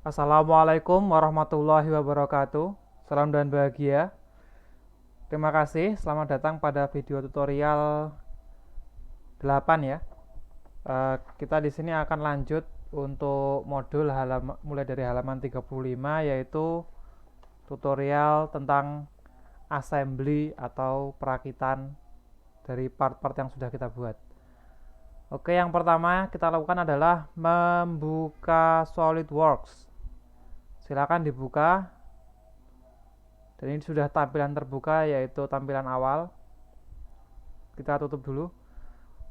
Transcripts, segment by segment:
Assalamualaikum warahmatullahi wabarakatuh. Salam dan bahagia. Terima kasih. Selamat datang pada video tutorial 8 ya. Kita di sini akan lanjut untuk modul mulai dari halaman 35 yaitu tutorial tentang assembly atau perakitan dari part-part yang sudah kita buat. Oke, yang pertama kita lakukan adalah membuka SolidWorks. Silakan dibuka. Dan ini sudah tampilan terbuka, yaitu tampilan awal. Kita tutup dulu.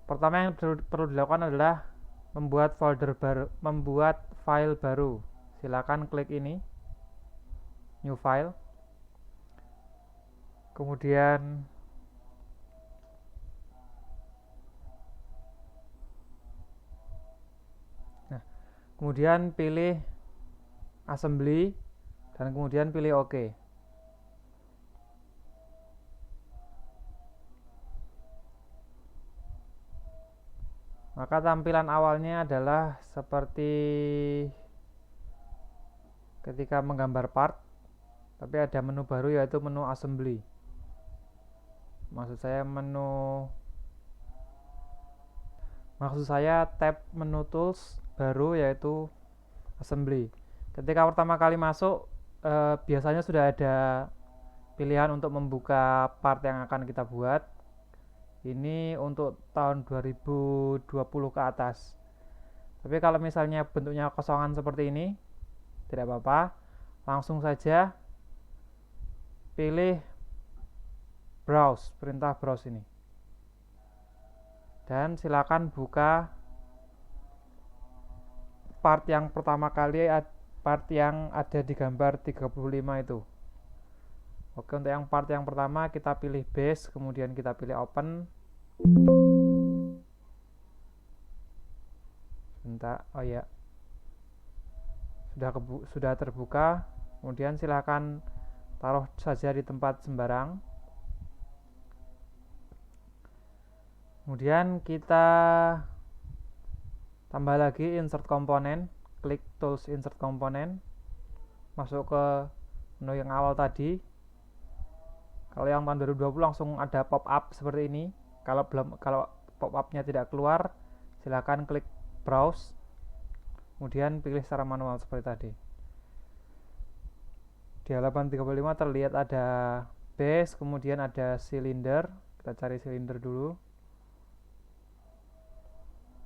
Pertama yang perlu dilakukan adalah membuat file baru. Silakan klik ini, new file. Kemudian pilih assembly dan kemudian pilih OK. Maka tampilan awalnya adalah seperti ketika menggambar part, tapi ada menu baru yaitu menu assembly. Maksud saya tab menu tools baru yaitu assembly. Ketika pertama kali masuk, biasanya sudah ada pilihan untuk membuka part yang akan kita buat. Ini untuk tahun 2020 ke atas. Tapi kalau misalnya bentuknya kosongan seperti ini, tidak apa-apa. Langsung saja pilih browse, perintah browse ini. Dan silakan buka part yang pertama kali, part yang ada di gambar 35 itu. Oke, untuk yang part yang pertama kita pilih base, kemudian kita pilih open. Bentar, oh ya, sudah terbuka. Kemudian silahkan taruh saja di tempat sembarang. Kemudian kita tambah lagi insert komponen, klik tools insert komponen, masuk ke menu yang awal tadi. Kalau yang tahun 2020 langsung ada pop up seperti ini. Kalau pop up-nya tidak keluar, silakan klik browse, kemudian pilih secara manual seperti tadi. Di halaman 35 terlihat ada base, kemudian ada silinder. Kita cari silinder dulu.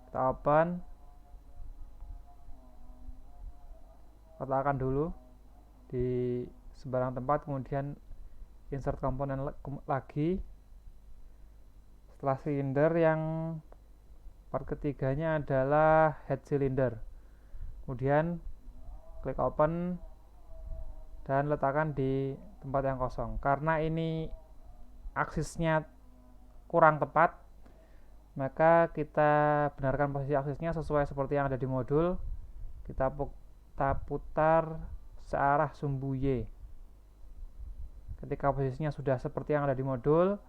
Kita open, letakkan dulu di sembarang tempat, kemudian insert komponen lagi. Setelah silinder, yang part ketiganya adalah head cylinder. Kemudian klik open dan letakkan di tempat yang kosong. Karena ini aksisnya kurang tepat, maka kita benarkan posisi aksisnya sesuai seperti yang ada di modul. Kita putar searah sumbu Y. Ketika posisinya sudah seperti yang ada di modul,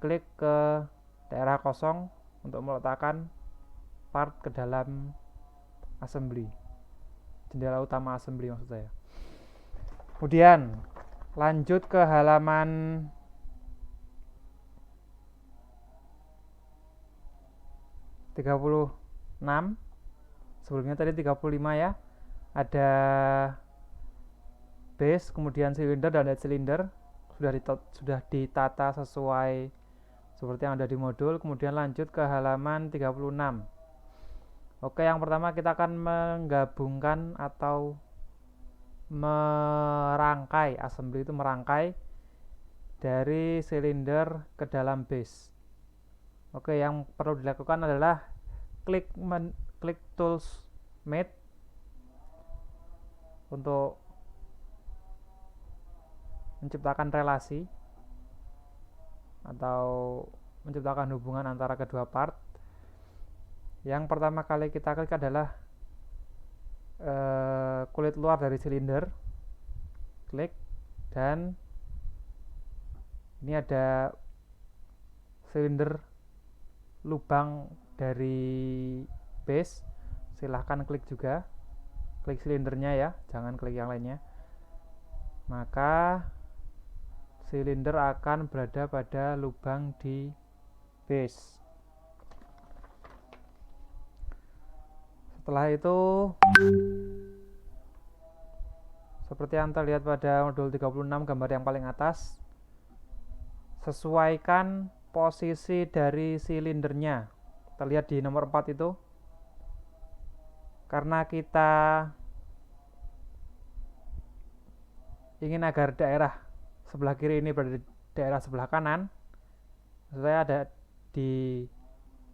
klik ke daerah kosong untuk meletakkan part ke dalam assembly, jendela utama assembly maksud saya. Kemudian lanjut ke halaman 36. Sebelumnya tadi 35 ya. Ada base, kemudian silinder dan head cylinder sudah ditata sesuai seperti yang ada di modul. Kemudian lanjut ke halaman 36. Oke, yang pertama kita akan menggabungkan atau merangkai, assembly itu merangkai dari silinder ke dalam base. Oke, yang perlu dilakukan adalah klik tools mate untuk menciptakan relasi atau menciptakan hubungan antara kedua part. Yang pertama kali kita klik adalah kulit luar dari silinder. Klik, dan ini ada silinder lubang dari base. Silahkan klik juga. klik silindernya ya, jangan klik yang lainnya. Maka silinder akan berada pada lubang di base. Setelah itu, seperti yang terlihat pada modul 36 gambar yang paling atas, sesuaikan posisi dari silindernya. Terlihat di nomor 4 itu. Karena kita ingin agar daerah sebelah kiri ini berada di daerah sebelah kanan, saya ada di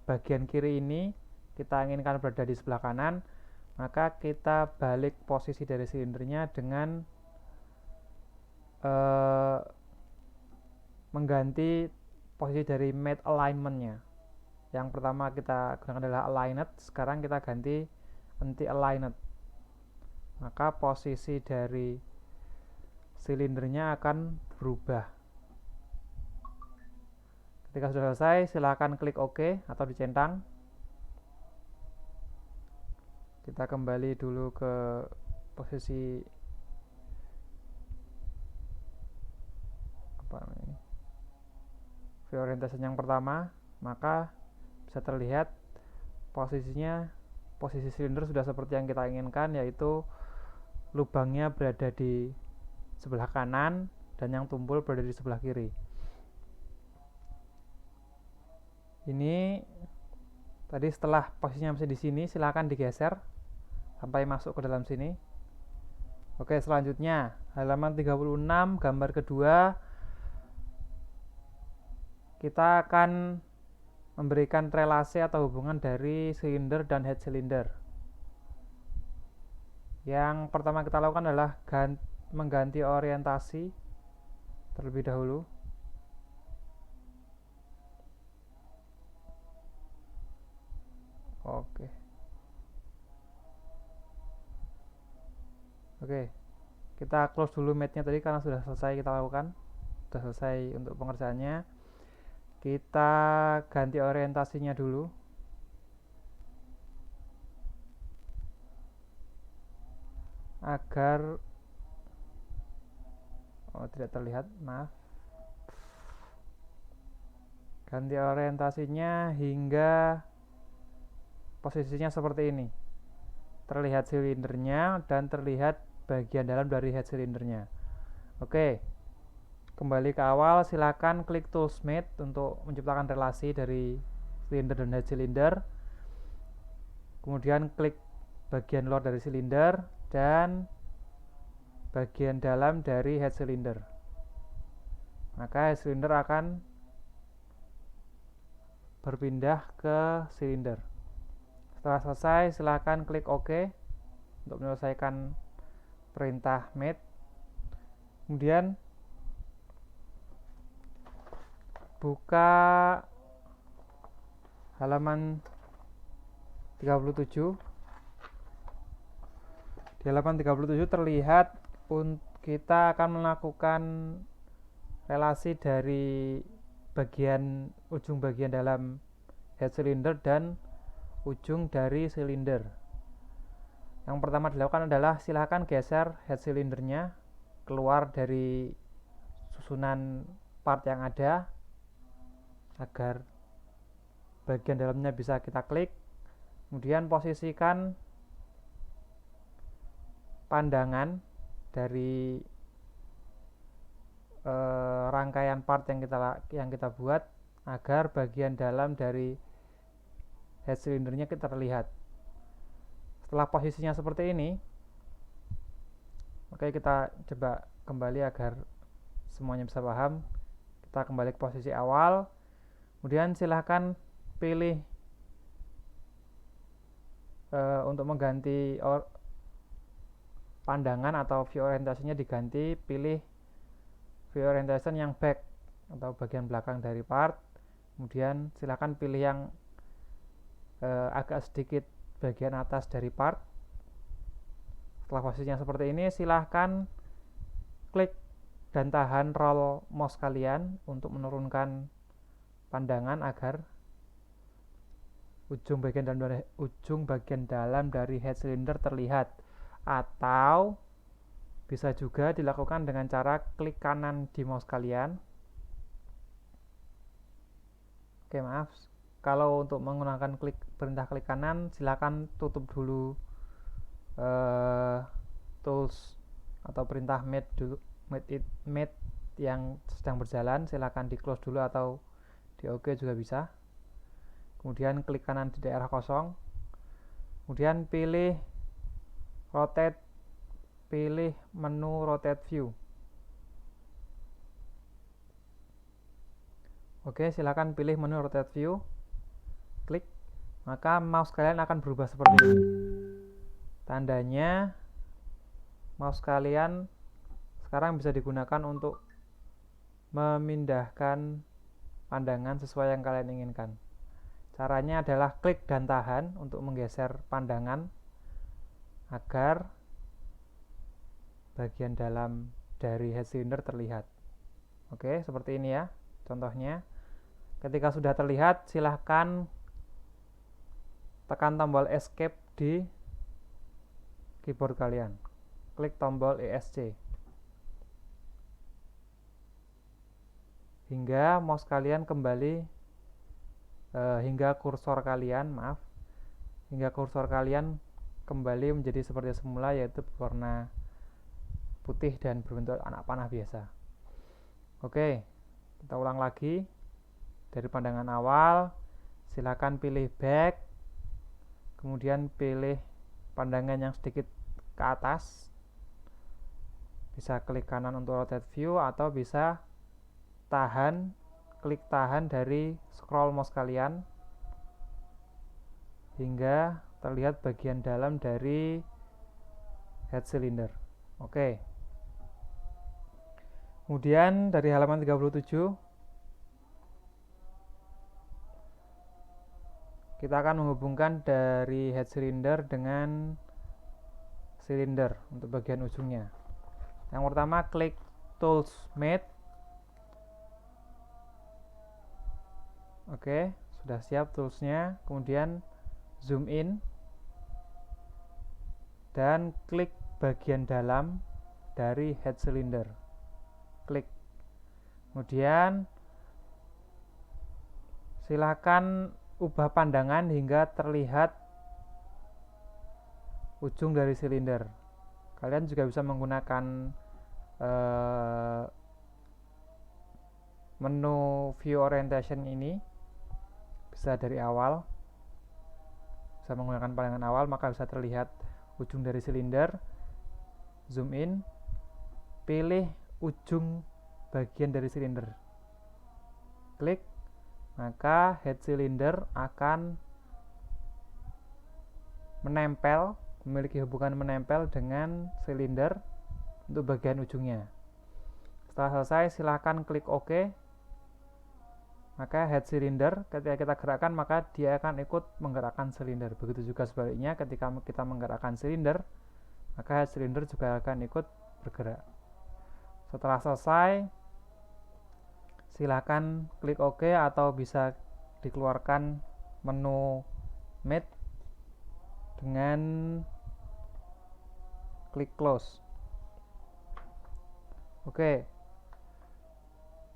bagian kiri ini, kita inginkan berada di sebelah kanan, maka kita balik posisi dari silindernya dengan mengganti posisi dari mate alignment-nya. Yang pertama kita gunakan adalah aligned, sekarang kita ganti anti-aligned. Maka posisi dari silindernya akan berubah. Ketika sudah selesai, silakan klik OK atau dicentang. Kita kembali dulu ke posisi view orientation yang pertama, maka bisa terlihat posisi silinder sudah seperti yang kita inginkan, yaitu lubangnya berada di sebelah kanan dan yang tumpul berada di sebelah kiri. Ini tadi setelah posisinya masih di sini, silahkan digeser sampai masuk ke dalam sini. Oke, selanjutnya halaman 36 gambar kedua, kita akan memberikan relasi atau hubungan dari silinder dan head cylinder. Yang pertama kita lakukan adalah mengganti orientasi terlebih dahulu. Oke, kita close dulu mate-nya tadi karena sudah selesai kita lakukan, sudah selesai untuk pengerjaannya. Kita ganti orientasinya dulu. Agar tidak terlihat, maaf. Ganti orientasinya hingga posisinya seperti ini. Terlihat silindernya dan terlihat bagian dalam dari head silindernya. Oke, kembali ke awal, silakan klik Toolsmith untuk menciptakan relasi dari silinder dan head cylinder. Kemudian klik bagian luar dari silinder dan bagian dalam dari head cylinder. Maka head cylinder akan berpindah ke silinder. Setelah selesai, silakan klik OK untuk menyelesaikan perintah mate. Kemudian buka halaman 37. Di halaman 37 terlihat kita akan melakukan relasi dari ujung bagian dalam head cylinder dan ujung dari silinder. Yang pertama dilakukan adalah silakan geser head cylindernya keluar dari susunan part yang ada agar bagian dalamnya bisa kita klik. Kemudian posisikan pandangan dari rangkaian part yang kita buat agar bagian dalam dari head cylindernya kita terlihat. Setelah posisinya seperti ini, oke, kita coba kembali agar semuanya bisa paham. Kita kembali ke posisi awal, kemudian silahkan pilih untuk mengganti pandangan atau view orientasinya diganti, pilih view orientation yang back atau bagian belakang dari part. Kemudian silahkan pilih yang agak sedikit bagian atas dari part. Setelah posisinya seperti ini, silahkan klik dan tahan roll mouse kalian untuk menurunkan pandangan agar ujung bagian dalam dari head cylinder terlihat. Atau bisa juga dilakukan dengan cara klik kanan di mouse kalian. Oke, maaf. Kalau untuk menggunakan perintah klik kanan, silakan tutup dulu tools atau perintah made yang sedang berjalan. Silakan di close dulu atau di OK juga bisa. Kemudian klik kanan di daerah kosong. Kemudian pilih menu rotate view. Oke, silakan pilih menu rotate view. Klik, maka mouse kalian akan berubah seperti ini. Tandanya mouse kalian sekarang bisa digunakan untuk memindahkan pandangan sesuai yang kalian inginkan. Caranya adalah klik dan tahan untuk menggeser pandangan agar bagian dalam dari head cylinder terlihat. Oke, seperti ini ya contohnya. Ketika sudah terlihat, silahkan tekan tombol escape di keyboard kalian. Klik tombol ESC hingga mouse kalian kembali hingga kursor kalian kembali menjadi seperti semula, yaitu berwarna putih dan berbentuk anak panah biasa. Oke, kita ulang lagi dari pandangan awal. Silakan pilih back, kemudian pilih pandangan yang sedikit ke atas. Bisa klik kanan untuk rotate view atau bisa klik tahan dari scroll mouse kalian hingga terlihat bagian dalam dari head cylinder. Oke. Kemudian dari halaman 37 kita akan menghubungkan dari head cylinder dengan silinder untuk bagian ujungnya. Yang pertama, klik tools made. Oke, sudah siap toolsnya. Kemudian zoom in dan klik bagian dalam dari head cylinder. Klik. Kemudian silakan ubah pandangan hingga terlihat ujung dari silinder. Kalian juga bisa menggunakan menu view orientation ini, bisa dari awal, bisa menggunakan pandangan awal, maka bisa terlihat ujung dari silinder. Zoom in, pilih ujung bagian dari silinder, klik, maka head cylinder akan memiliki hubungan menempel dengan silinder untuk bagian ujungnya. Setelah selesai, silahkan klik OK. Maka head cylinder ketika kita gerakkan, maka dia akan ikut menggerakkan silinder. Begitu juga sebaliknya, ketika kita menggerakkan silinder, maka head cylinder juga akan ikut bergerak. Setelah selesai, silahkan klik OK atau bisa dikeluarkan menu made dengan klik close. Oke,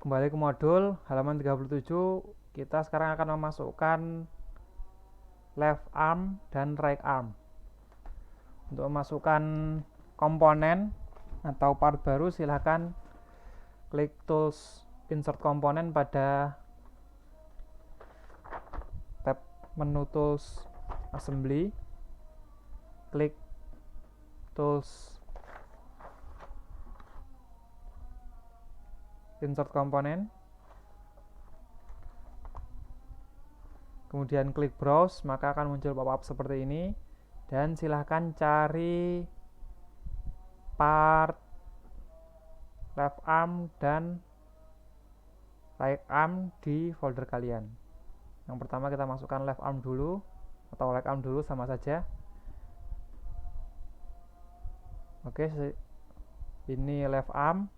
kembali ke modul halaman 37. Kita sekarang akan memasukkan left arm dan right arm. Untuk memasukkan komponen atau part baru, silahkan klik tools insert komponen pada tab menu tools assembly, klik tools insert komponen, kemudian klik browse, maka akan muncul pop-up seperti ini, dan silahkan cari part left arm dan right arm di folder kalian. Yang pertama kita masukkan left arm dulu atau right arm dulu, sama saja. Oke, ini left arm.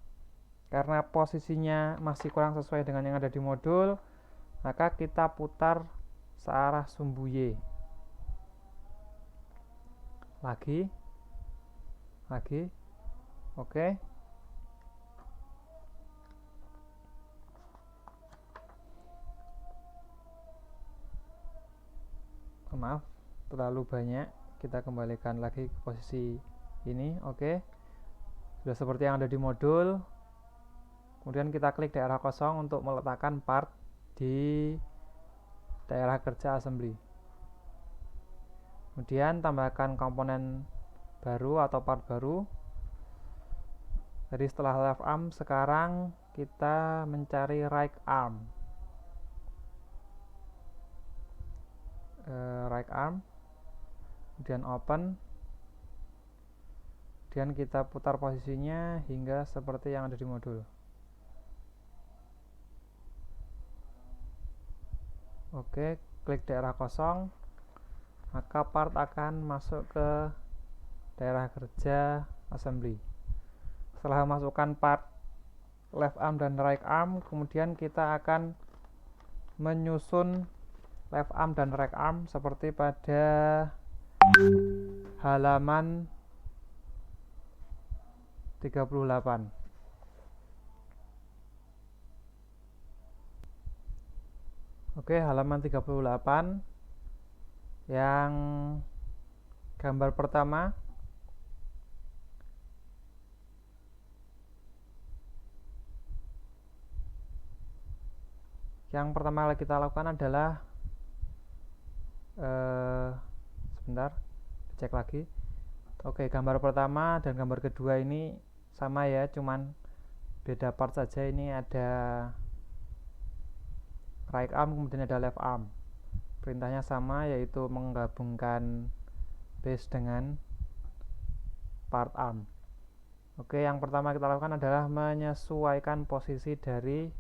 Karena posisinya masih kurang sesuai dengan yang ada di modul, maka kita putar searah sumbu Y. Lagi. lagi. Oke. Maaf, terlalu banyak. Kita kembalikan lagi ke posisi ini. Oke. Sudah seperti yang ada di modul. Kemudian kita klik daerah kosong untuk meletakkan part di daerah kerja assembly. Kemudian tambahkan komponen baru atau part baru. Jadi setelah left arm, sekarang kita mencari right arm. Right arm, kemudian open, kemudian kita putar posisinya hingga seperti yang ada di modul. Oke, klik daerah kosong, maka part akan masuk ke daerah kerja assembly. Setelah masukkan part left arm dan right arm, kemudian kita akan menyusun left arm dan right arm seperti pada halaman 38. Oke, halaman 38 yang gambar pertama. Yang pertama kita lakukan adalah sebentar, cek lagi. Oke, gambar pertama dan gambar kedua ini sama ya, cuman beda part saja. Ini ada right arm, kemudian ada left arm. Perintahnya sama, yaitu menggabungkan base dengan part arm. Oke, yang pertama kita lakukan adalah menyesuaikan posisi dari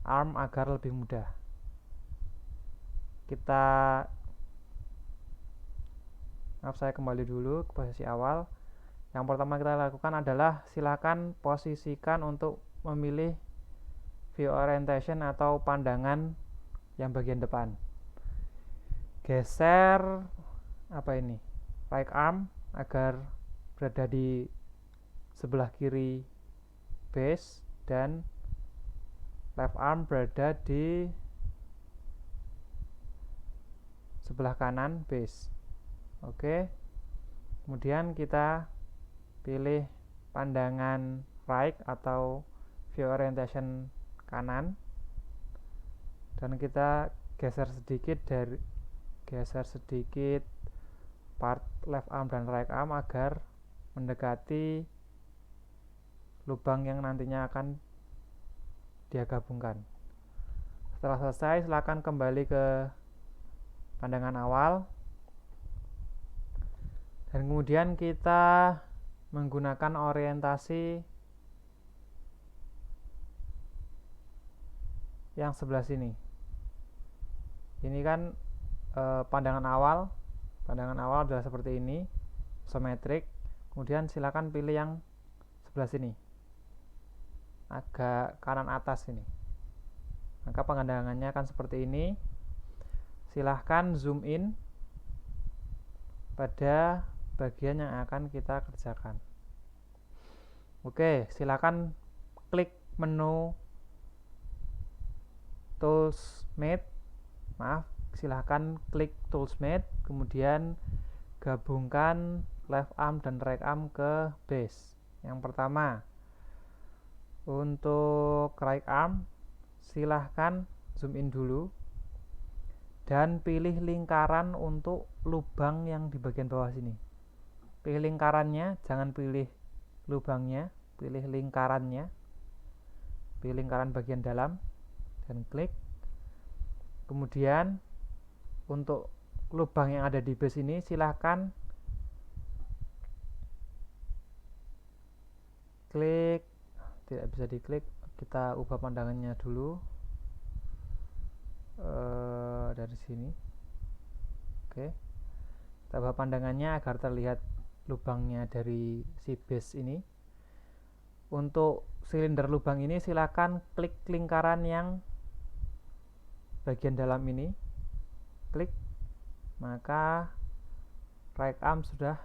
arm agar lebih mudah. Saya kembali dulu ke posisi awal. Yang pertama kita lakukan adalah silakan posisikan untuk memilih view orientation atau pandangan yang bagian depan. Geser right arm agar berada di sebelah kiri base dan left arm berada di sebelah kanan base. Oke. Kemudian kita pilih pandangan right atau view orientation kanan dan kita geser sedikit part left arm dan right arm agar mendekati lubang yang nantinya akan dia gabungkan. Setelah selesai, silakan kembali ke pandangan awal dan kemudian kita menggunakan orientasi yang sebelah sini. Ini kan pandangan awal adalah seperti ini, isometrik. Kemudian silakan pilih yang sebelah sini, agak kanan atas ini. Maka pandangannya akan seperti ini. Silahkan zoom in pada bagian yang akan kita kerjakan. Oke, silakan klik menu Toolsmate. Silahkan klik Toolsmate, kemudian gabungkan left arm dan right arm ke base. Yang pertama, untuk right arm, silahkan zoom in dulu dan pilih lingkaran untuk lubang yang di bagian bawah sini. Pilih lingkarannya, jangan pilih lubangnya, pilih lingkarannya. Pilih lingkaran bagian dalam dan klik. Kemudian untuk lubang yang ada di base ini silahkan klik, tidak bisa diklik, kita ubah pandangannya dulu dari sini. Oke, kita ubah pandangannya agar terlihat lubangnya dari si base ini. Untuk silinder lubang ini silakan klik lingkaran yang bagian dalam ini, klik, maka right arm sudah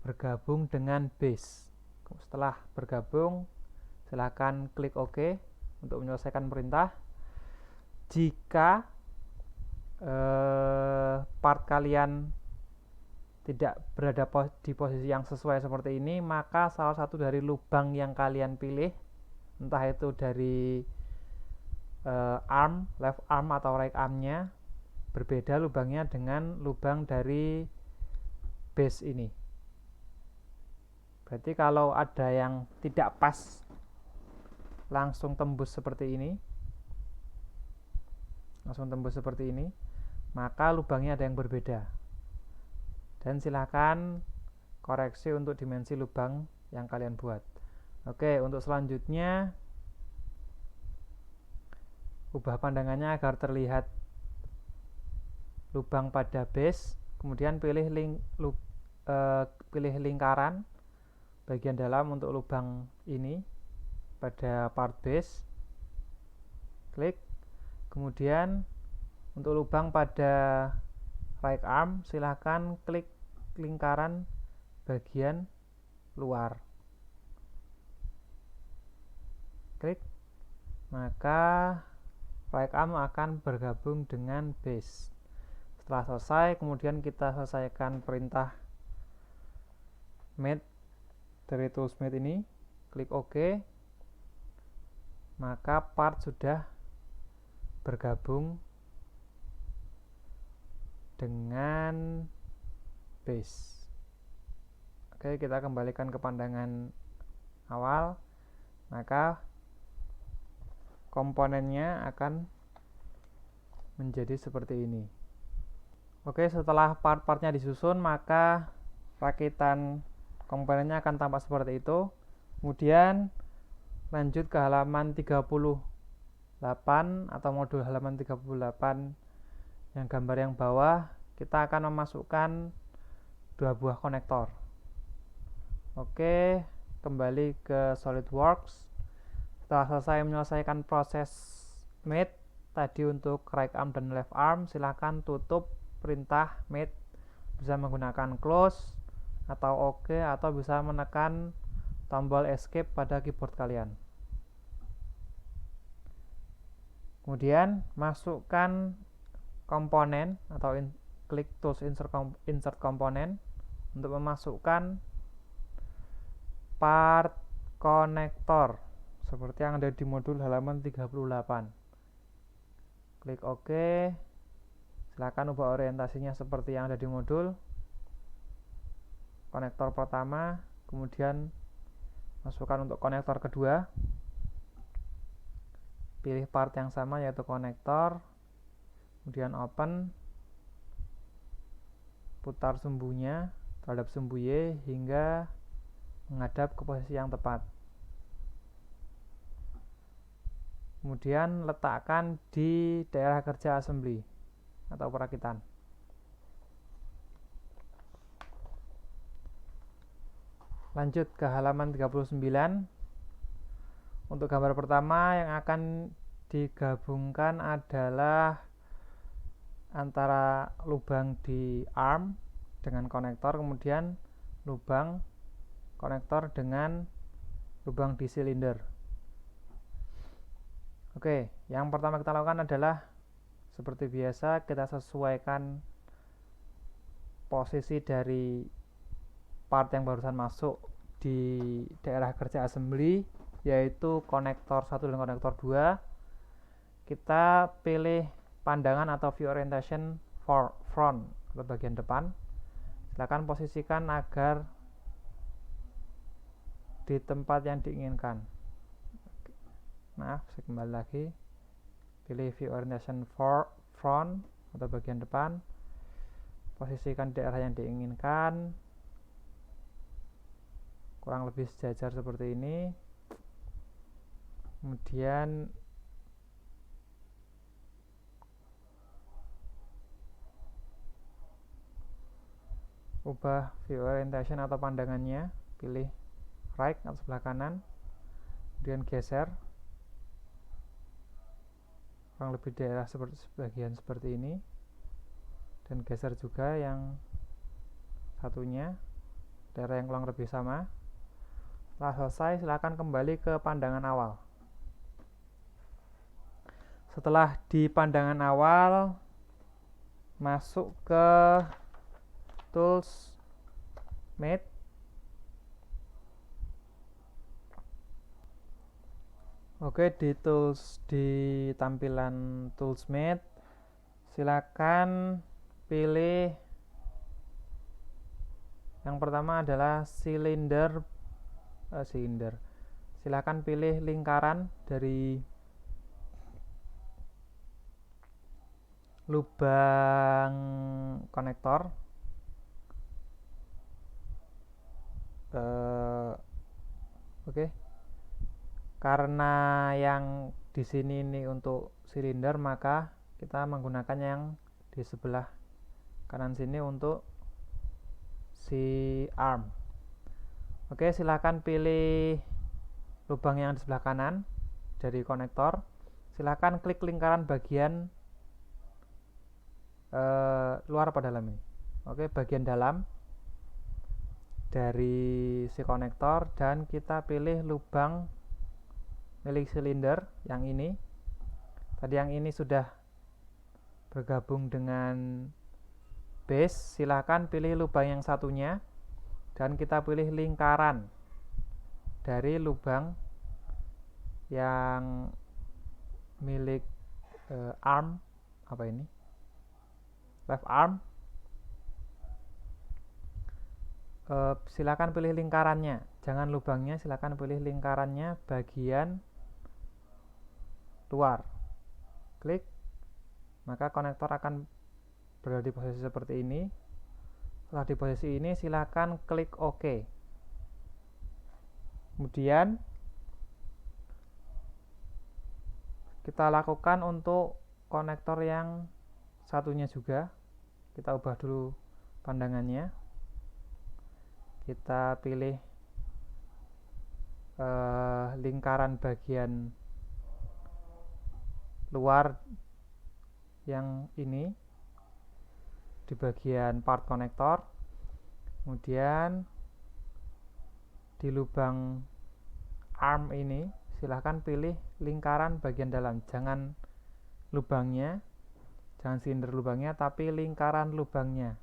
bergabung dengan base. Setelah bergabung, silakan klik OK untuk menyelesaikan perintah. Jika part kalian tidak berada di posisi yang sesuai seperti ini, maka salah satu dari lubang yang kalian pilih, entah itu dari arm, left arm atau right armnya, berbeda lubangnya dengan lubang dari base ini. Berarti kalau ada yang tidak pas, langsung tembus seperti ini, maka lubangnya ada yang berbeda. Dan silakan koreksi untuk dimensi lubang yang kalian buat. Oke, untuk selanjutnya ubah pandangannya agar terlihat lubang pada base. Kemudian pilih lingkaran bagian dalam untuk lubang ini pada part base. Klik. Kemudian untuk lubang pada right arm, silahkan klik lingkaran bagian luar. Klik, maka right arm akan bergabung dengan base. Setelah selesai, kemudian kita selesaikan perintah mate dari tools mate ini. Klik OK, maka part sudah bergabung dengan base. Oke, kita kembalikan ke pandangan awal, maka komponennya akan menjadi seperti ini. Oke, setelah part-partnya disusun, maka rakitan komponennya akan tampak seperti itu. Kemudian lanjut ke halaman 38 atau modul halaman 38 yang gambar yang bawah. Kita akan memasukkan 2 buah konektor. Oke, kembali ke SolidWorks. Setelah selesai menyelesaikan proses mate tadi untuk right arm dan left arm, silahkan tutup perintah mate bisa menggunakan close atau OK, atau bisa menekan tombol escape pada keyboard kalian. Kemudian masukkan komponen atau klik tools insert komponen untuk memasukkan part konektor seperti yang ada di modul halaman 38. Klik OK. Silakan ubah orientasinya seperti yang ada di modul. Konektor pertama, kemudian masukkan untuk konektor kedua. Pilih part yang sama yaitu konektor. Kemudian open. Putar sumbunya terhadap sumbu Y hingga menghadap ke posisi yang tepat. Kemudian letakkan di daerah kerja assembly atau perakitan. Lanjut ke halaman 39. Untuk gambar pertama yang akan digabungkan adalah antara lubang di arm dengan konektor, kemudian lubang konektor dengan lubang di silinder. Oke, yang pertama kita lakukan adalah seperti biasa kita sesuaikan posisi dari part yang barusan masuk di daerah kerja assembly, yaitu konektor 1 dan konektor 2. Kita pilih pandangan atau view orientation for front atau bagian depan. Silakan posisikan agar di tempat yang diinginkan. Maaf, saya kembali lagi. Pilih view orientation for front atau bagian depan. Posisikan daerah yang diinginkan kurang lebih sejajar seperti ini. Kemudian ubah view orientation atau pandangannya, pilih right atau sebelah kanan, kemudian geser kurang lebih daerah sebagian seperti ini, dan geser juga yang satunya. daerah yang kurang lebih sama. Setelah selesai, silakan kembali ke pandangan awal. Setelah di pandangan awal, masuk ke Tools Mate. Oke, di tampilan Tools Mate, silakan pilih yang pertama adalah silinder. Silakan pilih lingkaran dari lubang konektor. Oke. Karena yang di sini ini untuk silinder, maka kita menggunakan yang di sebelah kanan sini untuk si arm. Oke, silakan pilih lubang yang di sebelah kanan dari konektor. Silakan klik lingkaran bagian luar apa dalam ini. Oke, bagian dalam dari si konektor, dan kita pilih lubang milik silinder yang ini. Tadi yang ini sudah bergabung dengan base. Silakan pilih lubang yang satunya dan kita pilih lingkaran dari lubang yang milik arm, apa ini, left arm. Silakan pilih lingkarannya, jangan lubangnya. Silakan pilih lingkarannya bagian luar. Klik, maka konektor akan berada di posisi seperti ini. Setelah di posisi ini, silakan klik OK. Kemudian kita lakukan untuk konektor yang satunya juga. Kita ubah dulu pandangannya. Kita pilih lingkaran bagian luar yang ini di bagian part konektor. Kemudian di lubang arm ini silahkan pilih lingkaran bagian dalam, jangan lubangnya, jangan silinder lubangnya, tapi lingkaran lubangnya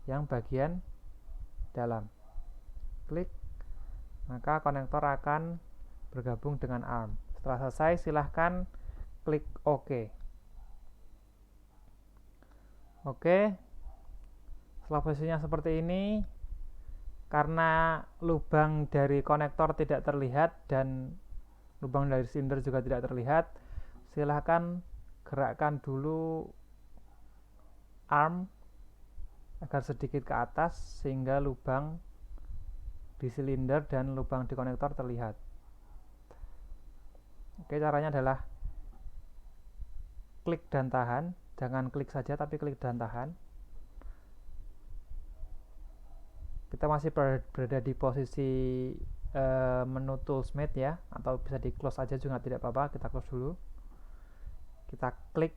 yang bagian dalam. Klik, maka konektor akan bergabung dengan arm. Setelah selesai, silahkan klik OK. Oke, setelah posisinya seperti ini, karena lubang dari konektor tidak terlihat dan lubang dari silinder juga tidak terlihat, silahkan gerakkan dulu arm agar sedikit ke atas sehingga lubang di silinder dan lubang di konektor terlihat. Oke, caranya adalah klik dan tahan, jangan klik saja tapi klik dan tahan. Kita masih berada di posisi menu Tools Mate ya, atau bisa di close aja juga tidak apa-apa. Kita close dulu. Kita klik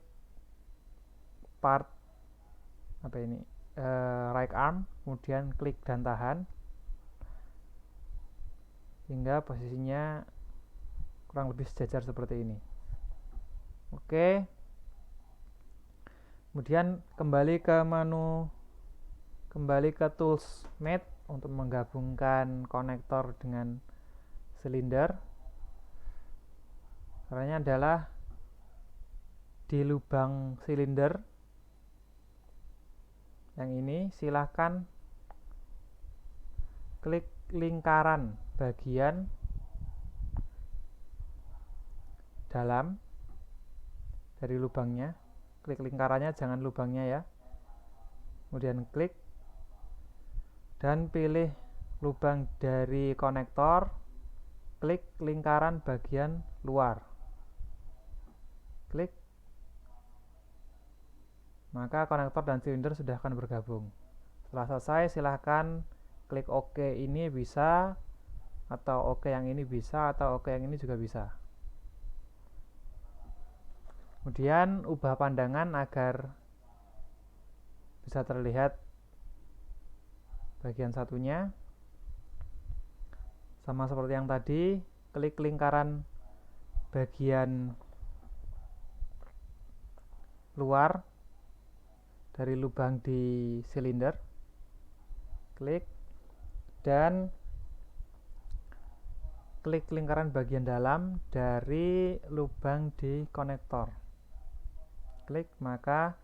part apa ini, right arm, kemudian klik dan tahan hingga posisinya kurang lebih sejajar seperti ini. Oke, kemudian kembali ke Tools Mate untuk menggabungkan konektor dengan silinder. Caranya adalah di lubang silinder yang ini, silahkan klik lingkaran bagian dalam dari lubangnya. Klik lingkarannya, jangan lubangnya ya. Kemudian klik dan pilih lubang dari konektor. Klik lingkaran bagian luar. Klik, maka konektor dan silinder sudah akan bergabung. Setelah selesai, silahkan klik OK ini bisa, atau OK yang ini bisa, atau OK yang ini juga bisa. Kemudian ubah pandangan agar bisa terlihat bagian satunya. Sama seperti yang tadi, klik lingkaran bagian luar dari lubang di silinder, klik, dan klik lingkaran bagian dalam dari lubang di konektor, klik, maka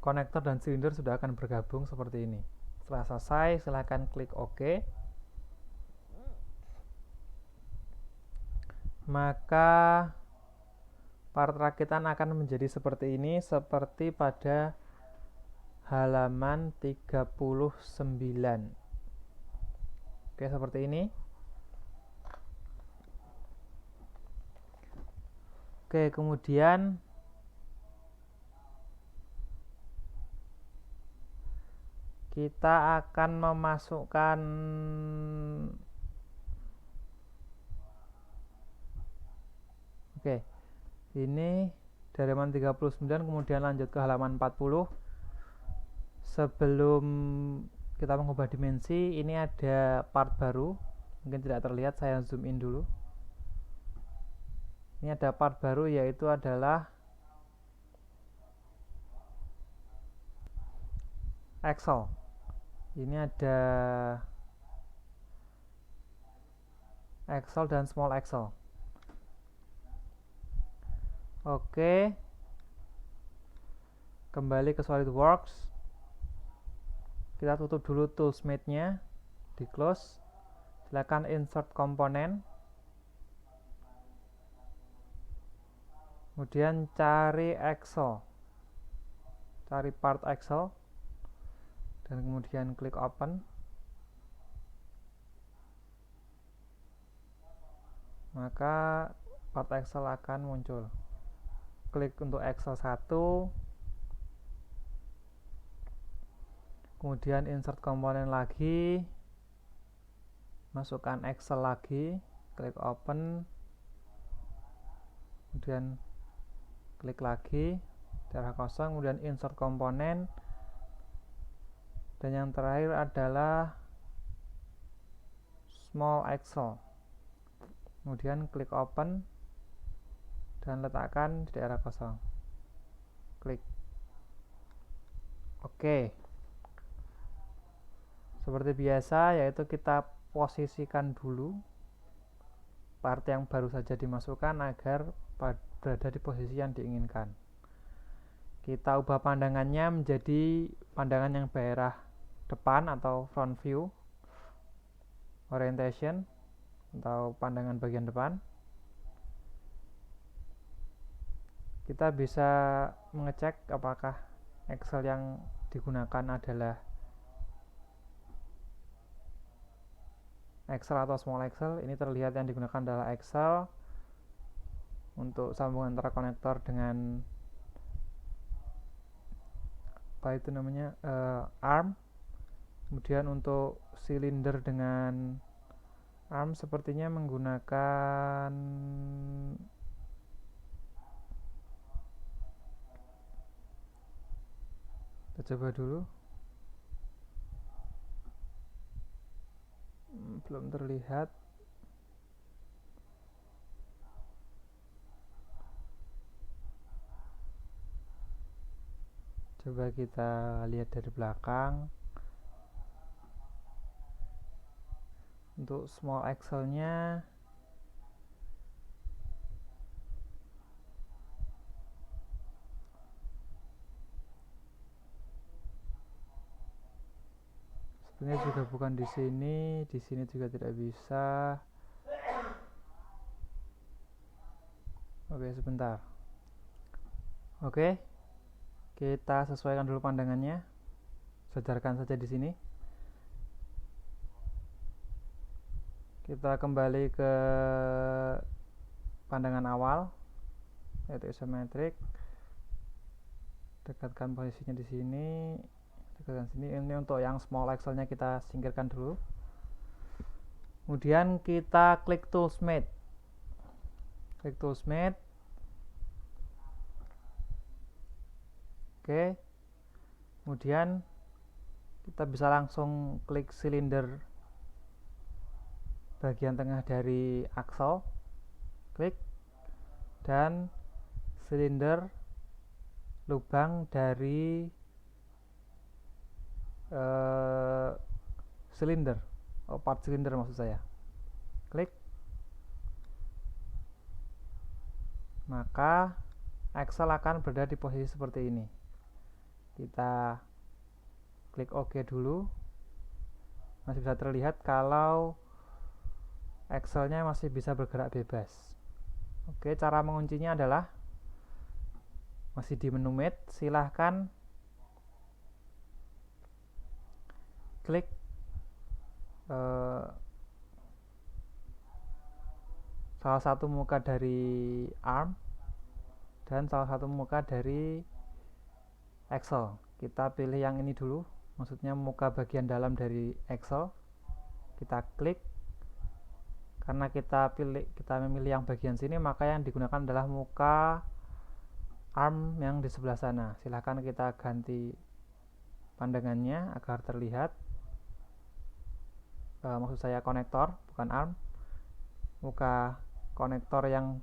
konektor dan silinder sudah akan bergabung seperti ini. Setelah selesai, silahkan klik OK. Maka part rakitan akan menjadi seperti ini, seperti pada halaman 39. Oke, seperti ini. Oke, kemudian kita akan memasukkan ini dari halaman 39 kemudian lanjut ke halaman 40. Sebelum kita mengubah dimensi, ini ada part baru, mungkin tidak terlihat, saya zoom in dulu. Ini ada part baru, yaitu adalah Excel. Ini ada Excel dan Small Excel. Oke, kembali ke SolidWorks. Kita tutup dulu Toolsmith-nya, di close. Silakan insert komponen, kemudian cari Excel, cari part Excel, dan kemudian klik open. Maka part Excel akan muncul. Klik untuk Excel 1, kemudian insert komponen lagi, masukkan Excel lagi, klik open, kemudian klik lagi, daerah kosong, kemudian insert komponen, dan yang terakhir adalah Small Excel. Kemudian klik open dan letakkan di daerah kosong, klik OK. Seperti biasa, yaitu kita posisikan dulu part yang baru saja dimasukkan agar berada di posisi yang diinginkan. Kita ubah pandangannya menjadi pandangan yang daerah depan atau front view, orientation atau pandangan bagian depan. Kita bisa mengecek apakah Excel yang digunakan adalah Excel atau Small Excel. Ini terlihat yang digunakan adalah Excel untuk sambungan antara konektor dengan apa itu namanya, arm. Kemudian untuk silinder dengan arm sepertinya menggunakan kita coba dulu. Belum terlihat. Coba kita lihat dari belakang. Untuk Small Excel-nya sebenarnya juga bukan di sini juga tidak bisa. Oke, sebentar. Oke, kita sesuaikan dulu pandangannya. Sejarkan saja di sini. Kita kembali ke pandangan awal, yaitu isometrik. Dekatkan posisinya di sini, dekatkan sini. Ini untuk yang Small Excel-nya kita singkirkan dulu. Kemudian kita klik Toolsmith. Klik Toolsmith. Oke. Kemudian kita bisa langsung klik silinder bagian tengah dari aksel, klik, dan silinder lubang dari silinder, part silinder maksud saya, klik, maka aksel akan berada di posisi seperti ini. Kita klik OK dulu. Masih bisa terlihat kalau akselnya masih bisa bergerak bebas. Oke, cara menguncinya adalah masih di menu Mate, silahkan klik salah satu muka dari ARM dan salah satu muka dari Excel. Kita pilih yang ini dulu, maksudnya muka bagian dalam dari Excel. Kita klik. Karena kita memilih yang bagian sini, maka yang digunakan adalah muka ARM yang di sebelah sana. Silahkan kita ganti pandangannya agar terlihat. Maksud saya konektor, bukan ARM. Muka konektor yang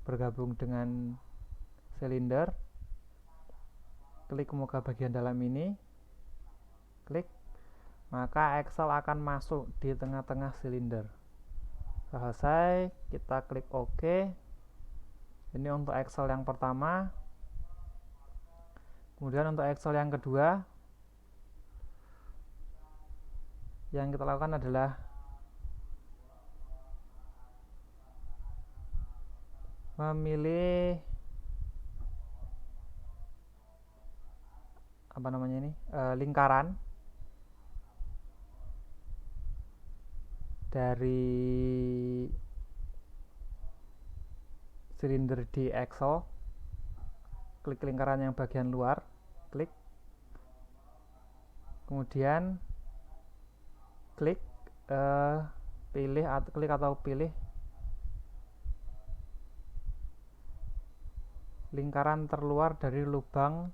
bergabung dengan silinder. Klik muka bagian dalam ini, klik, maka Excel akan masuk di tengah-tengah silinder. Selesai, kita klik OK. Ini untuk Excel yang pertama. Kemudian untuk Excel yang kedua, yang kita lakukan adalah memilih lingkaran dari silinder di Excel. Klik lingkaran yang bagian luar, klik, kemudian klik pilih lingkaran terluar dari lubang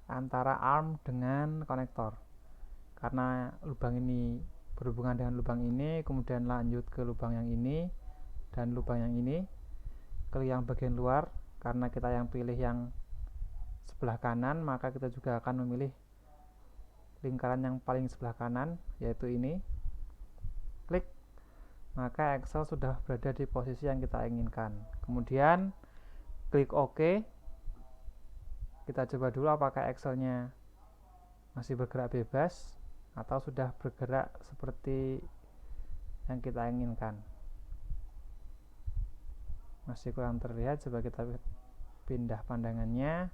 antara ARM dengan konektor. Karena lubang ini berhubungan dengan lubang ini, kemudian lanjut ke lubang yang ini dan lubang yang ini. Klik yang bagian luar. Karena kita yang pilih yang sebelah kanan, maka kita juga akan memilih lingkaran yang paling sebelah kanan, yaitu ini. Klik, maka Excel sudah berada di posisi yang kita inginkan. Kemudian klik OK. Kita coba dulu apakah Excelnya masih bergerak bebas atau sudah bergerak seperti yang kita inginkan. Masih kurang terlihat, coba kita pindah pandangannya.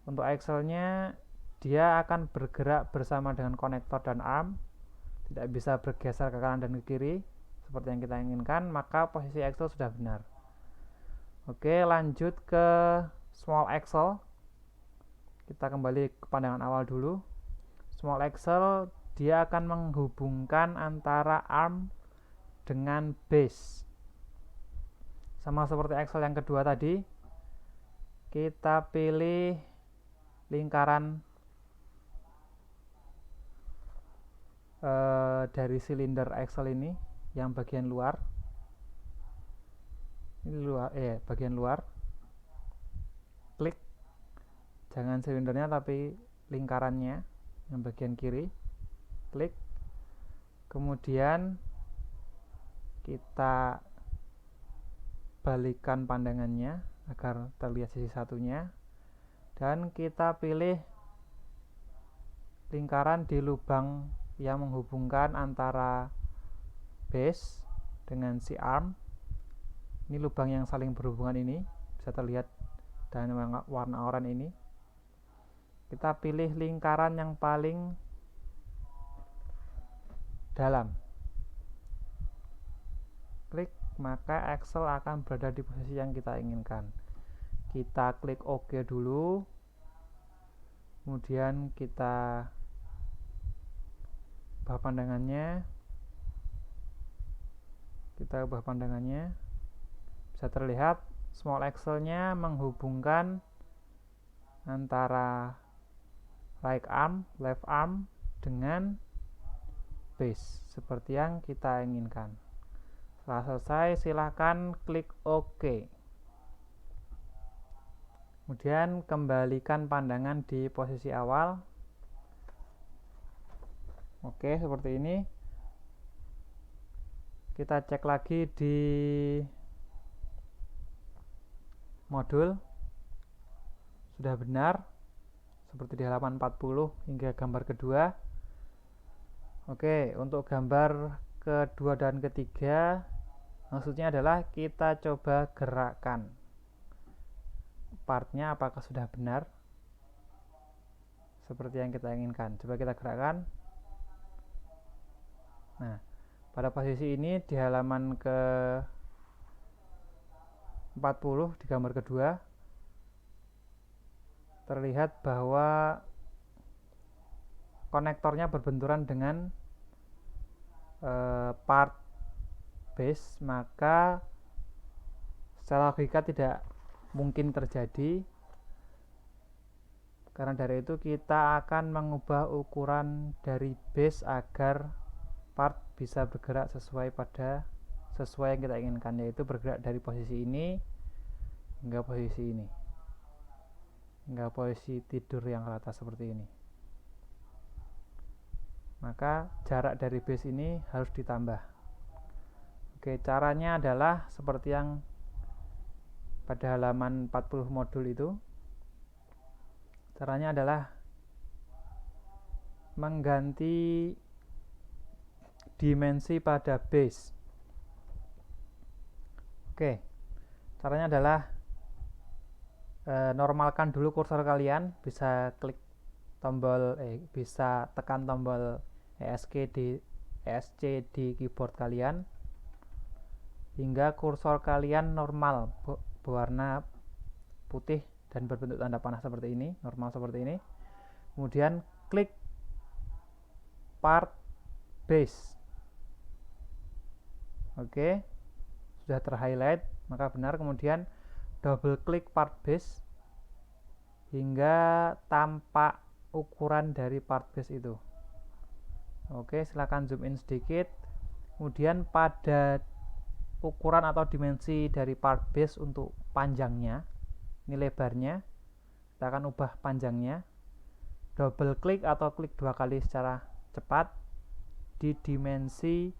Untuk Excelnya, dia akan bergerak bersama dengan konektor dan ARM, tidak bisa bergeser ke kanan dan ke kiri seperti yang kita inginkan, maka posisi Excel sudah benar. Oke, lanjut ke Small Excel. Kita kembali ke pandangan awal dulu. Small Excel, dia akan menghubungkan antara ARM dengan base. Sama seperti Excel yang kedua tadi, kita pilih lingkaran dari silinder Excel ini yang bagian luar. Ini bagian luar. Klik, jangan silindernya tapi lingkarannya yang bagian kiri. Klik, kemudian kita balikkan pandangannya agar terlihat sisi satunya, dan kita pilih lingkaran di lubang yang menghubungkan antara base dengan si ARM. Ini lubang yang saling berhubungan ini, bisa terlihat dengan warna oranye ini. Kita pilih lingkaran yang paling dalam. Klik, maka Excel akan berada di posisi yang kita inginkan. Kita klik OK dulu. Kemudian kita ubah pandangannya. Bisa terlihat Small Excel-nya menghubungkan antara right arm, left arm dengan base seperti yang kita inginkan. Setelah selesai, silahkan klik OK. Kemudian kembalikan pandangan di posisi awal. Oke, seperti ini. Kita cek lagi di modul. Sudah benar. Seperti di halaman 40 hingga gambar kedua. Oke, untuk gambar kedua dan ketiga, maksudnya adalah kita coba gerakkan partnya apakah sudah benar seperti yang kita inginkan. Coba kita gerakkan. Nah, pada posisi ini di halaman ke 40 di gambar kedua terlihat bahwa konektornya berbenturan dengan part base, maka secara logika tidak mungkin terjadi. Karena dari itu kita akan mengubah ukuran dari base agar part bisa bergerak sesuai yang kita inginkan, yaitu bergerak dari posisi ini hingga posisi ini, hingga posisi tidur yang rata seperti ini. Maka jarak dari base ini harus ditambah. Oke, caranya adalah seperti yang pada halaman 40 modul itu. Caranya adalah mengganti dimensi pada base. Oke, caranya adalah normalkan dulu kursor kalian, bisa klik tombol bisa tekan tombol ESC di keyboard kalian hingga kursor kalian normal berwarna putih dan berbentuk tanda panah seperti ini, normal seperti ini. Kemudian klik part base. Oke, sudah terhighlight, maka benar. Kemudian double klik part base hingga tampak ukuran dari part base itu. Oke, silakan zoom in sedikit. Kemudian pada ukuran atau dimensi dari part base untuk panjangnya, ini lebarnya, kita akan ubah panjangnya. Double klik atau klik 2 kali secara cepat di dimensi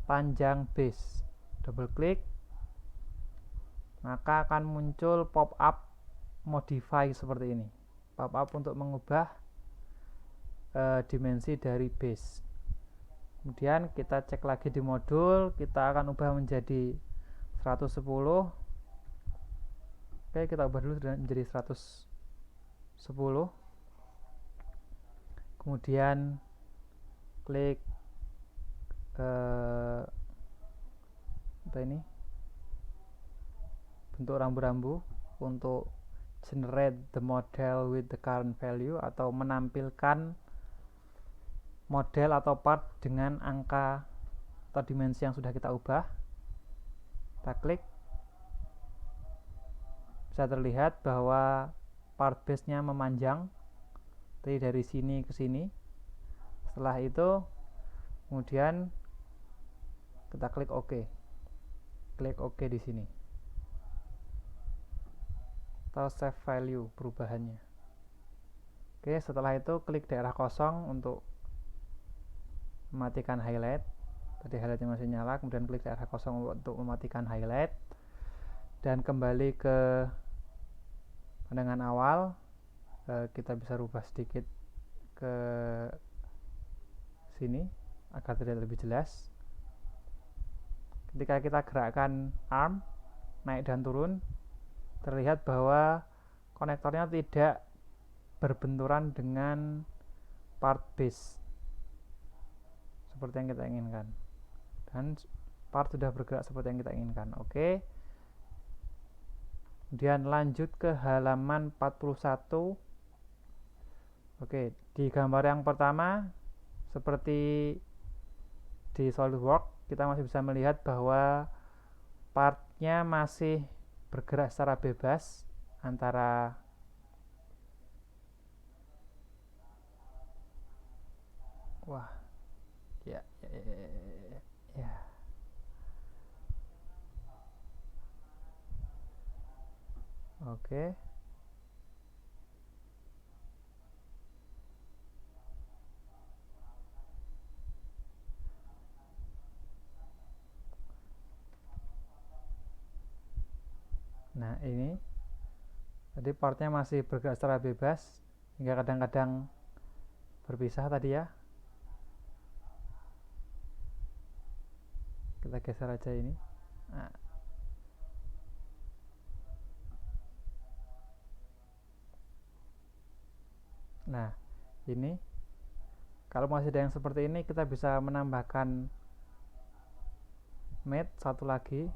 panjang base. Double klik, maka akan muncul pop up modify seperti ini. Pop up untuk mengubah dimensi dari base. Kemudian kita cek lagi di modul, kita akan ubah menjadi 110. Oke, kita ubah dulu menjadi 110. Kemudian klik ini bentuk rambu-rambu untuk generate the model with the current value, atau menampilkan model atau part dengan angka atau dimensi yang sudah kita ubah. Kita klik, bisa terlihat bahwa part base nya memanjang dari sini ke sini. Setelah itu kemudian kita klik OK. Klik OK di sini, atau save value perubahannya. Oke, setelah itu klik daerah kosong untuk mematikan highlight. Tadi highlightnya masih nyala, kemudian klik daerah kosong untuk mematikan highlight dan kembali ke pandangan awal. Kita bisa rubah sedikit ke sini agar terlihat lebih jelas. Ketika kita gerakkan arm naik dan turun, terlihat bahwa konektornya tidak berbenturan dengan part base seperti yang kita inginkan, dan part sudah bergerak seperti yang kita inginkan. Oke, kemudian lanjut ke halaman 41. Oke, di gambar yang pertama seperti di SolidWorks, kita masih bisa melihat bahwa partnya masih bergerak secara bebas antara Ya, ya, ya, ya, ya. Oke. Nah, ini tadi partnya masih bergerak secara bebas hingga kadang-kadang berpisah tadi ya. Kita geser aja ini. Nah, nah, ini kalau masih ada yang seperti ini kita bisa menambahkan mate satu lagi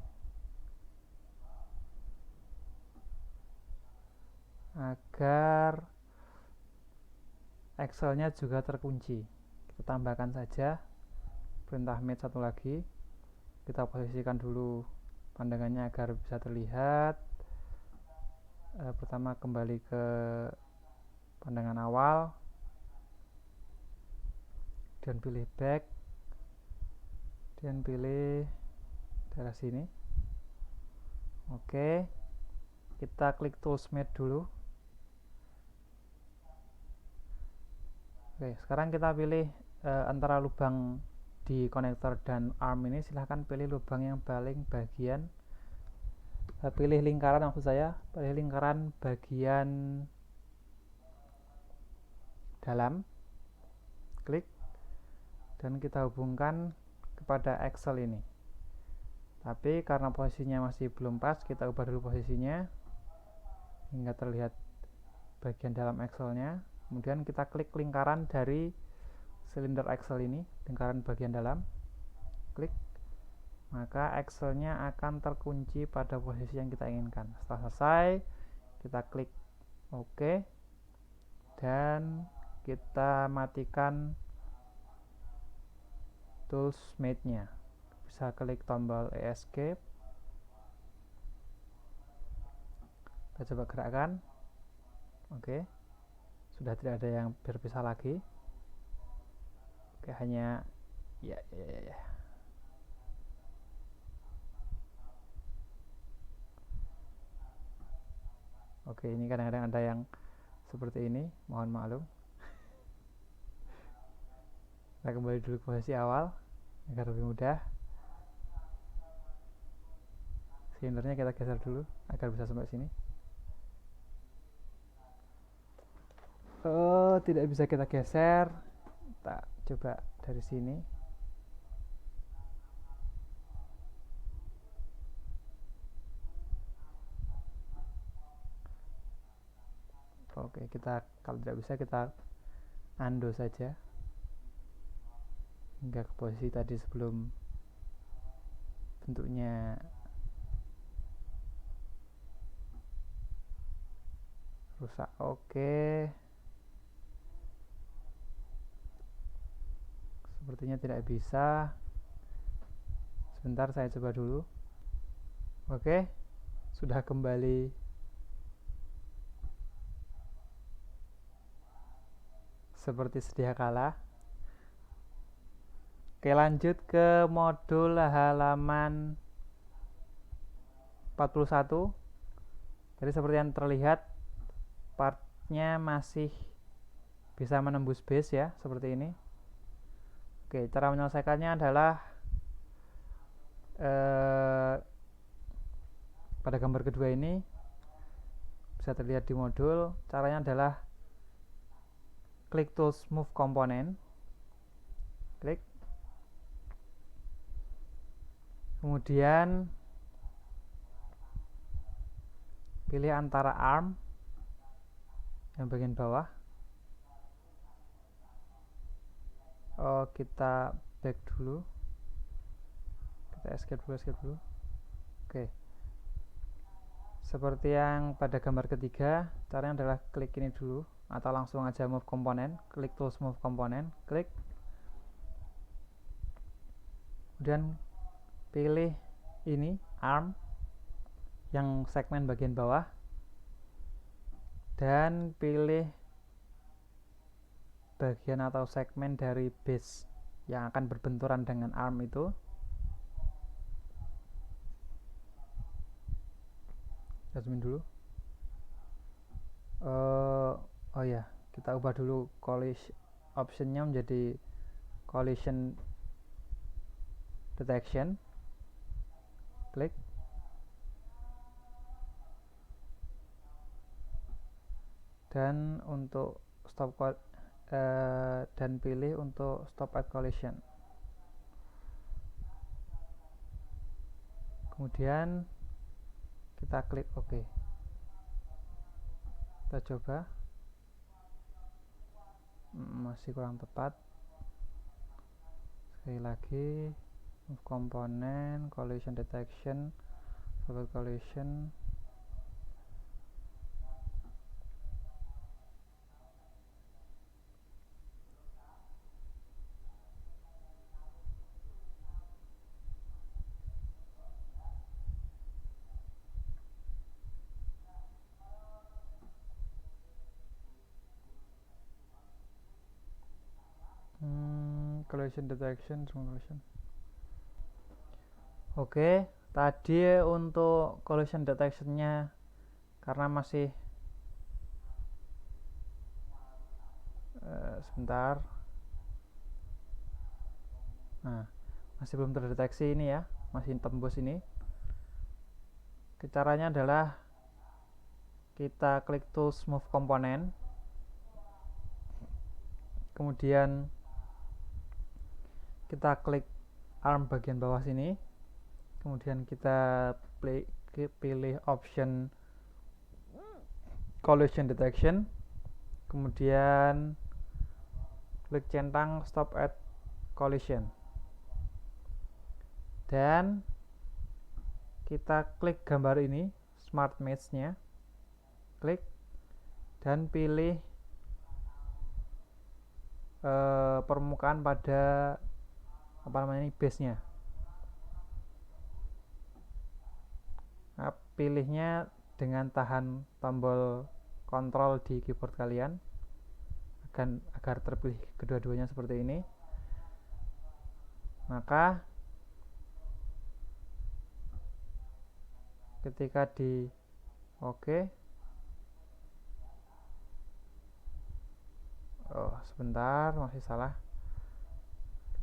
agar Excel-nya juga terkunci. Kita tambahkan saja perintah mate satu lagi. Kita posisikan dulu pandangannya agar bisa terlihat. Pertama kembali ke pandangan awal dan pilih back dan pilih daerah sini. Oke, kita klik tools mate dulu. Oke, sekarang kita pilih antara lubang di konektor dan arm ini. Silahkan pilih lubang yang paling bagian, pilih lingkaran, maksud saya pilih lingkaran bagian dalam, klik dan kita hubungkan kepada Excel ini. Tapi karena posisinya masih belum pas, kita ubah dulu posisinya hingga terlihat bagian dalam Excel-nya. Kemudian kita klik lingkaran dari silinder Excel ini, lingkaran bagian dalam, klik, maka Excel-nya akan terkunci pada posisi yang kita inginkan. Setelah selesai, kita klik OK dan kita matikan tools mate-nya. Bisa klik tombol escape. Kita coba gerakkan. Oke, sudah tidak ada yang berpisah lagi. Oke, hanya ya. Oke, ini kadang-kadang ada yang seperti ini, mohon maklum. Kita kembali dulu ke posisi awal agar lebih mudah. Silindernya kita geser dulu agar bisa sampai sini. Oh, tidak bisa kita geser. Kita coba dari sini. Oke, kita kalau tidak bisa kita undo saja hingga ke posisi tadi sebelum bentuknya rusak. Oke, sepertinya tidak bisa. Sebentar, saya coba dulu. Oke, sudah kembali seperti sedia kala. Oke, lanjut ke modul halaman 41. Jadi seperti yang terlihat, partnya masih bisa menembus base ya, seperti ini. Oke, cara menyelesaikannya adalah pada gambar kedua ini bisa terlihat di modul. Caranya adalah klik tools move component, klik, kemudian pilih antara arm yang bagian bawah. Kita back dulu, kita escape dulu. Oke, seperti yang pada gambar ketiga, caranya adalah klik ini dulu atau langsung aja move component, klik tools move component, klik, kemudian pilih ini arm yang segmen bagian bawah dan pilih bagian atau segmen dari base yang akan berbenturan dengan ARM itu. Zoom dulu. Oh ya, kita ubah dulu collision optionnya menjadi collision detection. Klik. Dan untuk dan pilih untuk stop at collision. Kemudian kita klik OK. Kita coba. Masih kurang tepat. Sekali lagi, move komponen, collision detection, stop collision. Collision detection, collision. Oke, tadi untuk collision detectionnya karena masih sebentar. Nah, masih belum terdeteksi ini ya, masih tembus ini. Caranya adalah kita klik tools move component, kemudian kita klik ARM bagian bawah sini, kemudian kita pilih option collision detection, kemudian klik centang stop at collision, dan kita klik gambar ini smart mesh nya, klik dan pilih permukaan pada base nya. Nah, pilihnya dengan tahan tombol kontrol di keyboard kalian agar terpilih kedua-duanya seperti ini. Maka ketika di OK, sebentar, masih salah.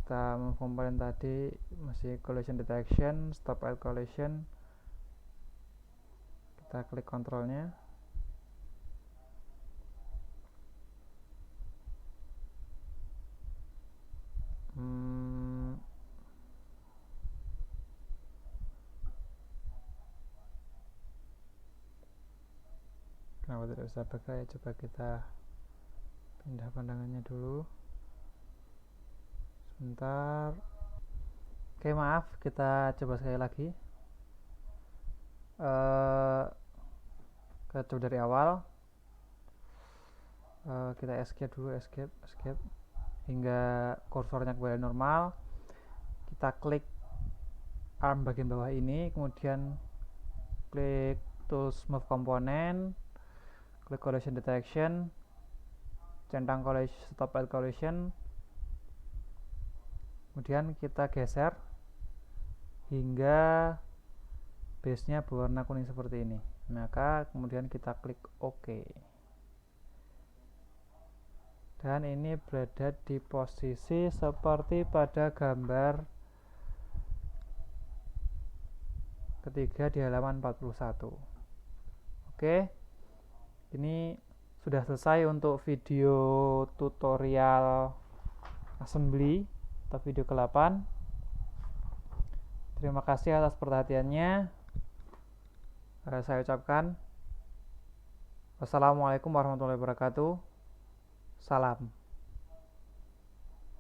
Kita komponen tadi masih collision detection, stop at collision. Kita klik kontrolnya. Kenapa tidak bisa pakai? Coba kita pindah pandangannya dulu. Sebentar. Oke, maaf, kita coba sekali lagi. Kita coba dari awal. Kita escape dulu, escape hingga kursornya kembali normal. Kita klik ARM bagian bawah ini, kemudian klik tools move component, klik collision detection, centang collision, stop at collision, kemudian kita geser hingga base nya berwarna kuning seperti ini. Maka kemudian kita klik OK, dan ini berada di posisi seperti pada gambar ketiga di halaman 41. Oke, ini sudah selesai untuk video tutorial assembly atau video ke-8. Terima kasih atas perhatiannya. Saya ucapkan wassalamualaikum warahmatullahi wabarakatuh. Salam.